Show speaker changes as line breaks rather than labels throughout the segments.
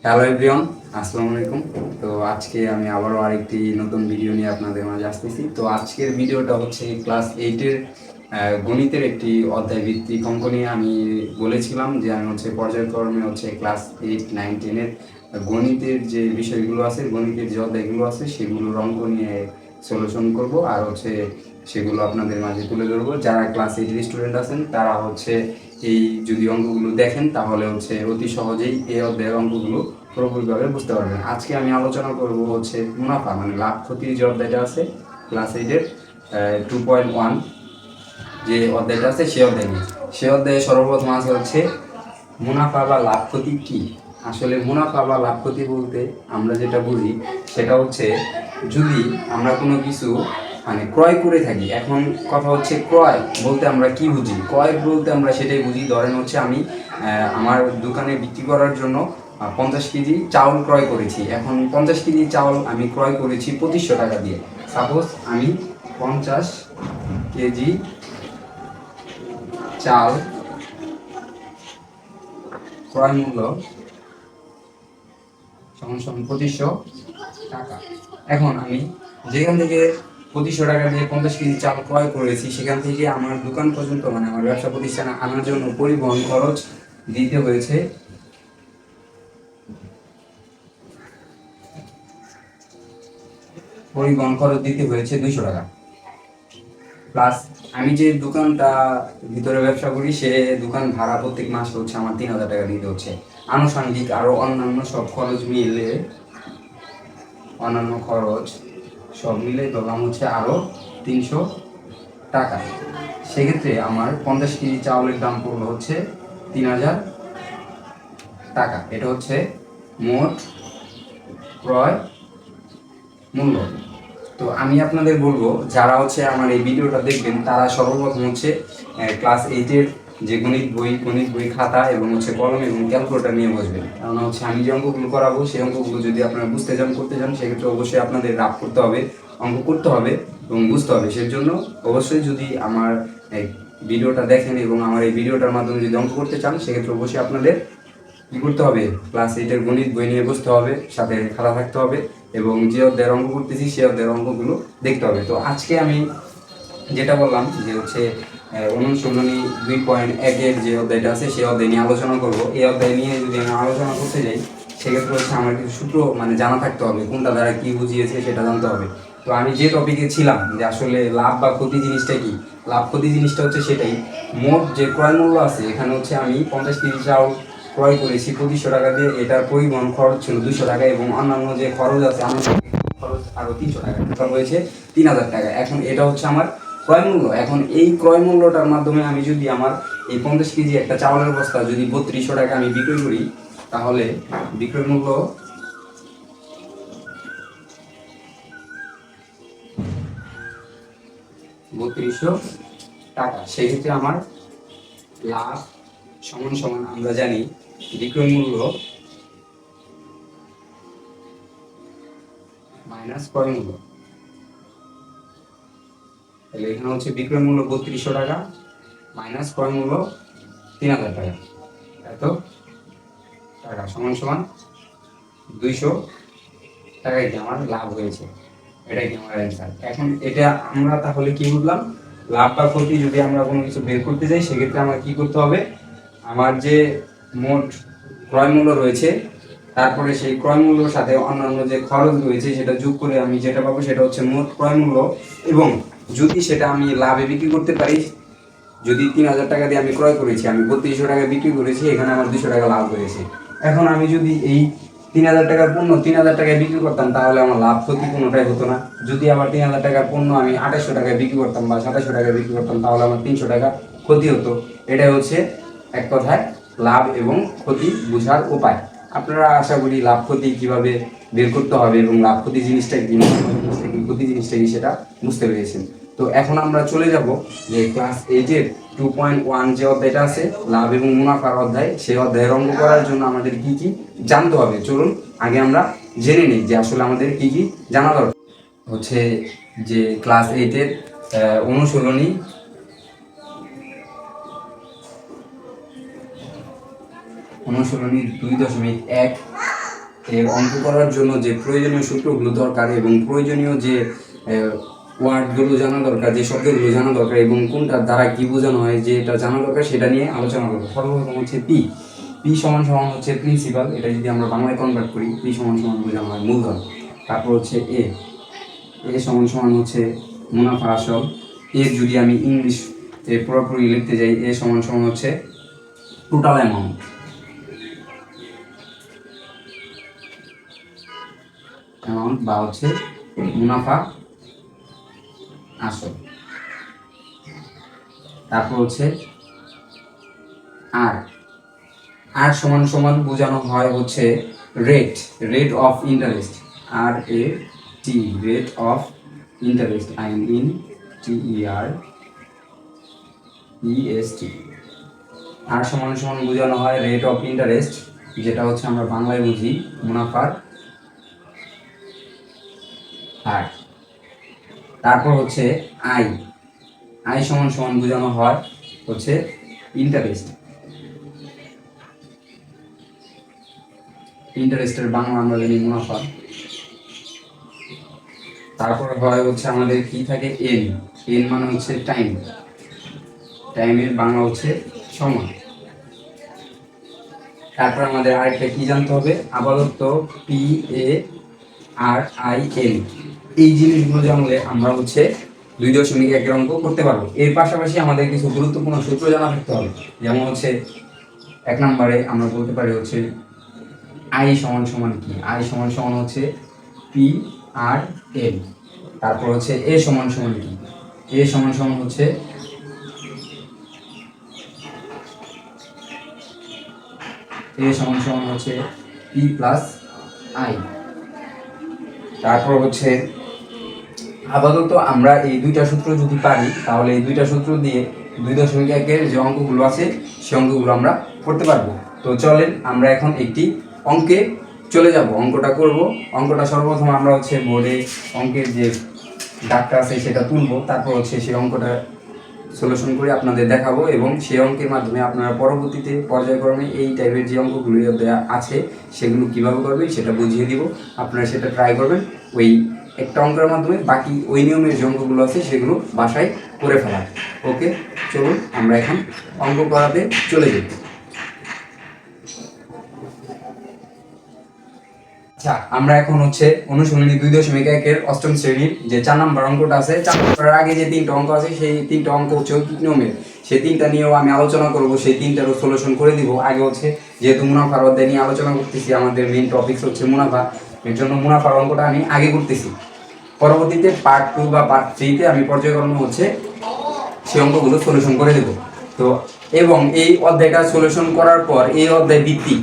Hello everyone, আসসালামু আলাইকুম। তো আজকে আমি আবারও আরেকটি নতুন ভিডিও নিয়ে আপনাদের মাঝে আসতেছি। তো আজকের ভিডিওটা হচ্ছে ক্লাস এইটের গণিতের একটি অধ্যায় ভিত্তিক অঙ্ক নিয়ে। আমি বলেছিলাম যে আমি পর্যায়ক্রমে ক্লাস 8, 9, 10-এর গণিতের যে বিষয়গুলো আছে, গণিতের যে অধ্যায়গুলো আছে সেগুলোর অঙ্ক নিয়ে সলিউশন করব, আর সেগুলো আপনাদের মাঝে তুলে ধরবো। যারা ক্লাস 8-এর স্টুডেন্ট আছেন তারা এই যদি অঙ্কগুলো দেখেন তাহলে অতি সহজেই এই অধ্যায়ের অঙ্কগুলো পুরোপুরিভাবে বুঝতে পারবেন। আজকে আমি আলোচনা করব মুনাফা মানে লাভ ক্ষতির যে অধ্যায়টা আছে ক্লাস 8-এর 2.1 যে অধ্যায়টা আছে সেই অধ্যায় নিয়ে। সেই অধ্যায়ে সর্বপ্রথম আছে মুনাফা বা লাভ ক্ষতি কি। আসলে মুনাফা বা লাভ ক্ষতি বলতে আমরা যেটা বুঝি সেটা যদি আমরা কোনো কিছু ক্রয় করে থাকি। এখন কথা ক্রয় বলতে আমরা কি বুঝি, ক্রয় বলতে আমরা সেটাই বুঝি। ধরেন আমি আমার দোকানে বিক্রি করার জন্য 50 কেজি চাউল ক্রয় করেছি। এখন 50 কেজি চাউল আমি ক্রয় করেছি 2500 টাকা দিয়ে। সাপোজ আমি 50 কেজি চাল ক্রয় মূল্য সমান 2500 টাকা। এখন আমি যেখান থেকে 2500 টাকা দিয়ে 50 কেজি চাল ক্রয় করেছি সেখান থেকে আমার দোকান পর্যন্ত আমার ব্যবসা প্রতিষ্ঠানে আনার জন্য পরিবহন খরচ দিতে হয়েছে 200 টাকা। প্লাস আমি যে দোকানটা ভিতরে ব্যবসা করি সে দোকান ভাড়া প্রত্যেক মাসে আমার 3000 টাকা দিতে হচ্ছে। আনুষঙ্গিক আরো অন্যান্য সব খরচ মিলে সব মিলে ধরলাম আরো 300 টাকা। সেক্ষেত্রে আমার 50 কেজি চাউলের দাম পড়লো 3000 টাকা। এটা মোট ক্রয় মূল্য। তো আমি আপনাদের বলবো যারা আমার এই ভিডিওটা দেখবেন তারা সর্বপ্রথম ক্লাস 8-এর যে গণিত বই খাতা এবং কলম এবং ক্যালকুলেটর নিয়ে বসবেন। কারণ আমি যে অঙ্কগুলো করাবো সেই অঙ্কগুলো যদি আপনারা বুঝতে চান, করতে চান, সেক্ষেত্রে অবশ্যই আপনাদের রাফ করতে হবে, অঙ্ক করতে হবে এবং বুঝতে হবে। সেজন্য অবশ্যই যদি আমার এই ভিডিওটা দেখেন এবং আমার এই ভিডিওটার মাধ্যমে যদি অঙ্ক করতে চান সেক্ষেত্রে অবশ্যই আপনাদের কি করতে হবে, ক্লাস 8-এর গণিত বই নিয়ে বসতে হবে, সাথে খাতা থাকতে হবে এবং যে অধ্যায়ের অঙ্ক করতেছি সেই অধ্যায়ের অঙ্কগুলো দেখতে হবে। তো আজকে আমি যেটা বললাম যে অনুশীলনী 2.1-এর যে অধ্যায়টা আছে সেই অধ্যায় নিয়ে আলোচনা করব। এই অধ্যায় নিয়ে যদি আমি আলোচনা করতে যাই সেক্ষেত্রে আমার কিছু সূত্র জানা থাকতে হবে, কোনটা দ্বারা কি বুঝিয়েছে সেটা জানতে হবে। তো আমি যে টপিকে ছিলাম যে আসলে লাভ বা ক্ষতি জিনিসটা কি, লাভ ক্ষতি জিনিসটা সেটাই। মোট যে ক্রয় মূল্য আছে এখানে আমি 50 কেজি চাউল ক্রয় করেছি 2500 টাকা দিয়ে। এটার পরিবহন খরচ ছিল 200 টাকা এবং অন্যান্য যে খরচ আছে খরচ আরো 300 টাকা, টোটাল হয়েছে 3000 টাকা। এখন এটা আমার ক্রয় মূল্য। এখন এই ক্রয় মূল্যটার মাধ্যমে আমি যদি আমার এই 50 কেজি একটা চাউলের বস্তা যদি 3200 টাকা আমি বিক্রয় করি তাহলে বিক্রয় মূল্য 3200 টাকা। সেক্ষেত্রে আমার লাভ সমান সমান আমরা জানি বিক্রয় মূল্য মাইনাস ক্রয় মূল্য। তাহলে এখানে বিক্রয় মূল্য 3200 টাকা মাইনাস ক্রয় মূল্য 3000 টাকা, এত টাকা সমান সমান 200 টাকায় কি আমার লাভ হয়েছে। এটাই কি আমার অ্যান্সার। এখন এটা আমরা তাহলে কি বুঝলাম, লাভ বা ক্ষতি যদি আমরা কোনো কিছু বের করতে যাই সেক্ষেত্রে আমার কি করতে হবে, আমার যে মোট ক্রয় মূল্য রয়েছে তারপরে সেই ক্রয় মূল্যর সাথে অন্যান্য যে খরচ রয়েছে সেটা যোগ করে আমি যেটা পাবো সেটা মোট ক্রয় মূল্য। এবং যদি সেটা আমি লাভে বিক্রি করতে পারি, যদি 3000 টাকা দিয়ে আমি ক্রয় করেছি, আমি 3200 টাকায় বিক্রি করেছি, এখানে আমার 200 টাকা লাভ হয়েছে। এখন আমি যদি এই 3000 টাকার পণ্য 3000 টাকায় বিক্রি করতাম তাহলে আমার লাভ ক্ষতি কোনোটাই হতো না। যদি আবার 3000 টাকার পণ্য আমি 2800 টাকায় বিক্রি করতাম বা 2700 টাকায় বিক্রি করতাম তাহলে আমার 300 টাকা ক্ষতি হতো। এটাই এক কথায় লাভ এবং ক্ষতি বোঝার উপায়। আপনারা আশা করি লাভ ক্ষতি কিভাবে বের করতে হবে এবং লাভ ক্ষতি জিনিসটা কি, ক্ষতি জিনিসটা কি সেটা বুঝতে পেরেছেন। তো এখন আমরা চলে যাব যে ক্লাস 8-এর 2.1 যে অধ্যায়টা আছে লাভ এবং মুনাফার অধ্যায়, সেই অধ্যায়ের অঙ্ক করার জন্য আমাদের কি কি জানতে হবে। চলুন আগে আমরা জেনে নিই যে আসলে আমাদের কি কি জানা দরকার। যে ক্লাস 8-এর অনুশীলনী 2.1 এর অঙ্ক করার জন্য যে প্রয়োজনীয় সূত্রগুলো দরকার এবং প্রয়োজনীয় যে ওয়ার্ডগুলো জানা দরকার, যে শব্দগুলো জানা দরকার এবং কোনটার দ্বারা কি বোঝানো হয় যেটা জানা দরকার সেটা নিয়ে আলোচনা করবো। সর্বপ্রথম হচ্ছে পি। পি সমান সমান হচ্ছে প্রিন্সিপাল, এটা যদি আমরা বাংলায় কনভার্ট করি পি সমান সমান বোঝানো হয় মূলধন। তারপর হচ্ছে এ। এ সমান সমান হচ্ছে মুনাফা আসল। এর যদি আমি ইংলিশ পুরোপুরি লিখতে যাই, এ সমান সমান হচ্ছে টোটাল অ্যামাউন্ট। বা হচ্ছে মুনাফা আসল। তারপর হচ্ছে আর। আর সমান সমান বোঝানো হয় হচ্ছে রেট, রেট অফ ইন্টারেস্ট। আর এ টি, রেট অফ ইন্টারেস্ট, INTEREST। আর সমান সমান বোঝানো হয় রেট অফ ইন্টারেস্ট, যেটা হচ্ছে আমরা বাংলায় বুঝি মুনাফার হার। তারপর হচ্ছে আই। আই সমান সমান বোঝানো হয় হচ্ছে ইন্টারেস্ট। ইন্টারেস্টের বাংলা আমরা জানি মুনাফা। তারপর হয় হচ্ছে আমাদের কি থাকে এন। এন মানে হচ্ছে টাইম। টাইমের বাংলা হচ্ছে সময়। তারপর আমাদের আরেকটা কি জানতে হবে, আপাতত PARIN। এই জিনিসগুলো জানলে আমরা হচ্ছে 2.1 অঙ্ক করতে পারবো। এর পাশাপাশি আমাদের কিছু গুরুত্বপূর্ণ সূত্র জানা থাকতে হবে। যেমন হচ্ছে 1 নম্বরে আমরা বলতে পারি হচ্ছে আই সমান সমান কি। আই সমান সমান হচ্ছে PRN। তারপর হচ্ছে এ সমান সমান কি। এ সমান সমান হচ্ছে P প্লাস আই। তারপর হচ্ছে আপাতত আমরা এই দুইটা সূত্র যদি পারি তাহলে এই দুইটা সূত্র দিয়ে 2.1 যে অঙ্কগুলো আছে সেই অঙ্কগুলো আমরা করতে পারবো। তো চলেন আমরা এখন একটি অঙ্কে চলে যাব, অঙ্কটা করব। অঙ্কটা সর্বপ্রথম আমরা হচ্ছে বোর্ডে অঙ্কের যে দাগটা আছে সেটা তুলবো, তারপর হচ্ছে সেই অঙ্কটা সলিউশন করে আপনাদের দেখাবো এবং সেই অঙ্কের মাধ্যমে আপনারা পরবর্তীতে পর্যায়ক্রমে এই টাইপের যে অঙ্কগুলো দেওয়া আছে সেগুলো কীভাবে করবেন সেটা বুঝিয়ে দিব। আপনারা সেটা ট্রাই করবেন ওই একটা অঙ্কের মাধ্যমে, বাকি ওই নিয়মের যে অঙ্কগুলো আছে সেগুলো বাসায় করে ফেলা। ওকে, চলুন আমরা এখন অঙ্ক করাতে চলে যাই। আচ্ছা, আমরা এখন হচ্ছে অনুশীলনী 2.1 অষ্টম শ্রেণীর যে 4 নম্বর অঙ্কটা আছে, 4 নম্বরের আগে যে 3টা অঙ্ক আছে সেই 3টা অঙ্ক হচ্ছে ঐকিক নিয়মের। সেই 3টা নিয়েও আমি আলোচনা করব, সেই 3টারও সলিউশন করে দিব। আগে হচ্ছে যেহেতু মুনাফার অধ্যায় নিয়ে আলোচনা করতেছি, আমাদের মেইন টপিক হচ্ছে মুনাফা, এর জন্য মুনাফার অঙ্কটা আমি আগে করতেছি। পরবর্তীতে পার্ট 2 বা পার্ট 3-তে আমি পর্যায়ক্রমে হচ্ছে সেই অঙ্কগুলো সলিউশন করে দেব। তো এবং এই অধ্যায়টা সলিউশন করার পর এই অধ্যায় ভিত্তিক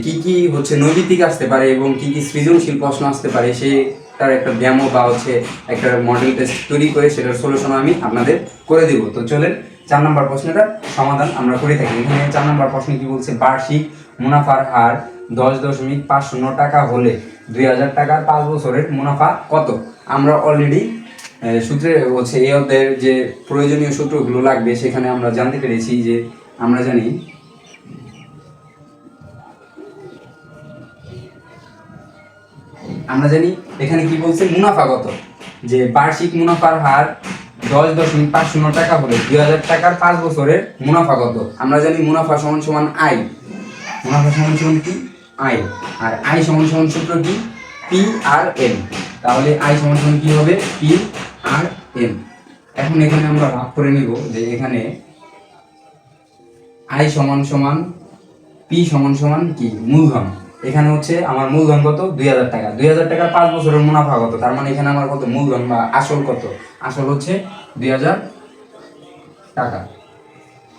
কি কি হচ্ছে নৈবিত্তিক আসতে পারে এবং কি কি সৃজনশীল প্রশ্ন আসতে পারে সেটার একটা ডেমো বা হচ্ছে একটা মডেল টেস্ট তৈরি করে সেটার সলিউশন আমি আপনাদের করে দেব। তো চলেন 4 নম্বর প্রশ্নটার সমাধান আমরা করে থাকি। এখানে 4 নম্বর প্রশ্ন কি বলছে, বার্ষিক মুনাফার হার 10.50 টাকা হলে 2000 টাকার 5 বছরের মুনাফা কত। আমরা অলরেডি সূত্রে হচ্ছে এই অধ্যায়ের যে প্রয়োজনীয় সূত্রগুলো লাগবে সেখানে আমরা জানতে পেরেছি যে আমরা জানি এখানে কি বলছে মুনাফা কত, যে বার্ষিক মুনাফার হার 10.50 টাকা হলে 2000 টাকার 5 বছরের মুনাফা কত। আমরা জানি মুনাফা সমান সমান আই। মুনাফা সমান সমান কি আই, আর আই সমান সমান সূত্র কি PRN। তাহলে আই সমান সমান কি হবে PRN। এখন এখানে আমরা ভাগ করে নিব যে এখানে আই সমান সমান পি সমান সমান কি মূলধন। এখানে হচ্ছে আমার মূলধন কত 2000 টাকা। 2000 টাকার 5 বছরের মুনাফা কত, তার মানে এখানে আমার কত মূলধন বা আসল কত, আসল হচ্ছে 2000 টাকা।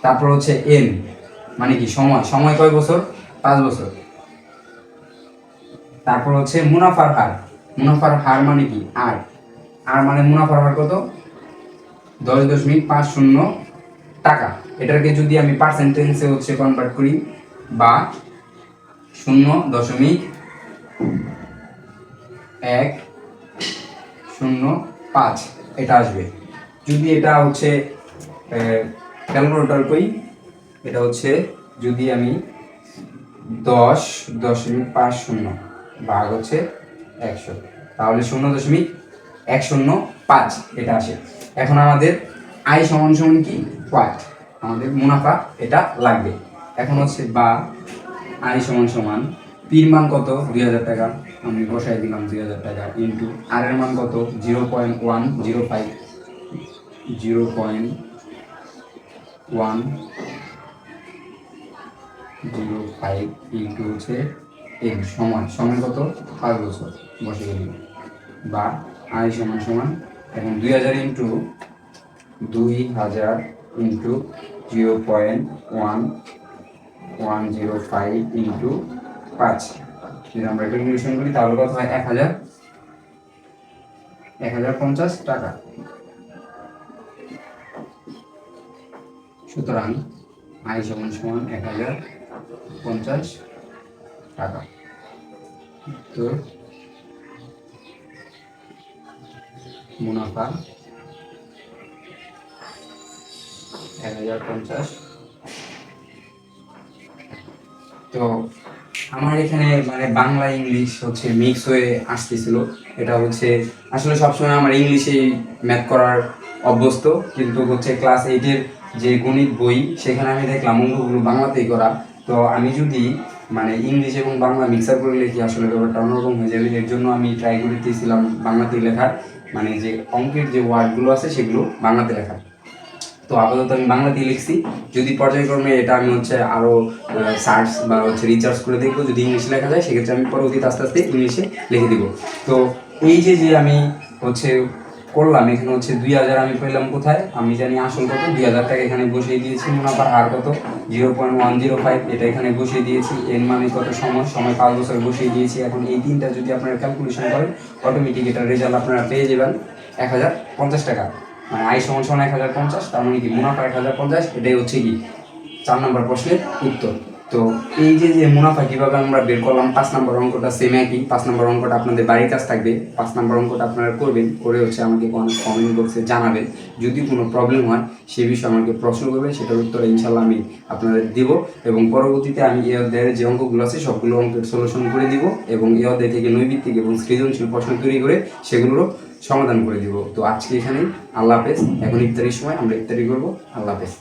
তারপর হচ্ছে এন মানে কি সময়, সময় কয় বছর 5 বছর। তারপর হচ্ছে মুনাফার হার, মুনাফার হার মানে কি আর, আর মানে মুনাফার হার কত 10.50 টাকা। এটাকে যদি আমি পার্সেন্টেজে হচ্ছে কনভার্ট করি বা 0.105 এটা আসবে। যদি এটা হচ্ছে ক্যালকুলেটর করি, এটা হচ্ছে যদি আমি 10.50 ভাগ হচ্ছে 100, তাহলে 0.105 এটা আসে। এখন আমাদের আয় সমান সমান কি হোয়াট, আমাদের মুনাফা এটা লাগবে। এখন হচ্ছে বা আয় সমান সমান পির মান কত 2000 টাকা, আমি বসাই দিলাম 2000 টাকা ইন্টু আর এর মান কত 0.105, 0.105 ইন্টু হচ্ছে এর সময় কত 5 বছর বসে গেল, বা আয় সমান সমান এখন 2000 ইন্টু 0.1105 ইন্টু 5, যদি আমরা ক্যালকুলেশন করি তাহলে কত হয় 1050 টাকা। সুতরাং আয় সমান সমান 1050 টাকা। তো মুনাফা 1050। তো আমার এখানে মানে বাংলা ইংলিশ হচ্ছে মিক্স হয়ে আসতেছিল, এটা হচ্ছে আসলে সবসময় আমার ইংলিশেই ম্যাথ করার অভ্যস্ত, কিন্তু হচ্ছে ক্লাস 8-এর যে গণিত বই সেখানে আমি দেখলাম অঙ্কগুলো বাংলাতেই করা। তো আমি যদি মানে ইংলিশ এবং বাংলা মিক্সার করে লিখি আসলে ব্যাপারটা অন্যরকম হয়ে যাবে, এর জন্য আমি ট্রাই করতেছিলাম বাংলাতেই লেখার, মানে যে অঙ্কের যে ওয়ার্ডগুলো আছে সেগুলো বাংলাতে লেখার। তো আপাতত আমি বাংলাতেই লিখছি, যদি পর্যায়ক্রমে এটা আমি হচ্ছে আরও সার্চ বা হচ্ছে রিচার্জ করে দেখবো, যদি ইংলিশে লেখা যায় সেক্ষেত্রে আমি পরবর্তীতে আস্তে আস্তে ইংলিশে লিখে দিব। তো এই যে আমি হচ্ছে করলাম, এখানে হচ্ছে 2000 আমি পেলাম কোথায়, আমি জানি আসল কত 2000 টাকা এখানে বসিয়ে দিয়েছি, মুনাফার হার কত 0.105 এটা এখানে বসিয়ে দিয়েছি, এর মানে কত সময় 5 বছর বসিয়ে দিয়েছি। এখন এই তিনটা যদি আপনারা ক্যালকুলেশন করেন অটোমেটিক এটার রেজাল্ট আপনারা পেয়ে যাবেন 1050 টাকা। মানে আয় সমান সমান 1050, তার মানে কি মুনাফা 1050, এটাই হচ্ছে কি 4 নম্বর প্রশ্নের উত্তর। তো এই যে মুনাফা কিভাবে আমরা বের করলাম, 5 নম্বর অঙ্কটা সেম একই। 5 নম্বর অঙ্কটা আপনাদের বাড়ির কাজ থাকবে, 5 নম্বর অঙ্কটা আপনারা করবেন, করে হচ্ছে আমাকে কমেন্ট বক্সে জানাবেন। যদি কোনো প্রবলেম হয় সেই বিষয়ে আমাকে প্রশ্ন করবেন, সেটার উত্তর ইনশাল্লাহ আমি আপনাদের দিব, এবং পরবর্তীতে আমি এই অধ্যায়ের যে অঙ্কগুলো আছে সবগুলো অঙ্কের সলিউশন করে দিব, এবং এই অধ্যায় থেকে নৈবিত্তিক এবং সৃজনশীল প্রশ্ন তৈরি করে সেগুলোরও সমাধান করে দিব। তো আজকে এখানেই, আল্লাহ হাফেজ। এখন ইফতারির সময় আমরা ইফতারি করবো। আল্লাহ হাফেজ।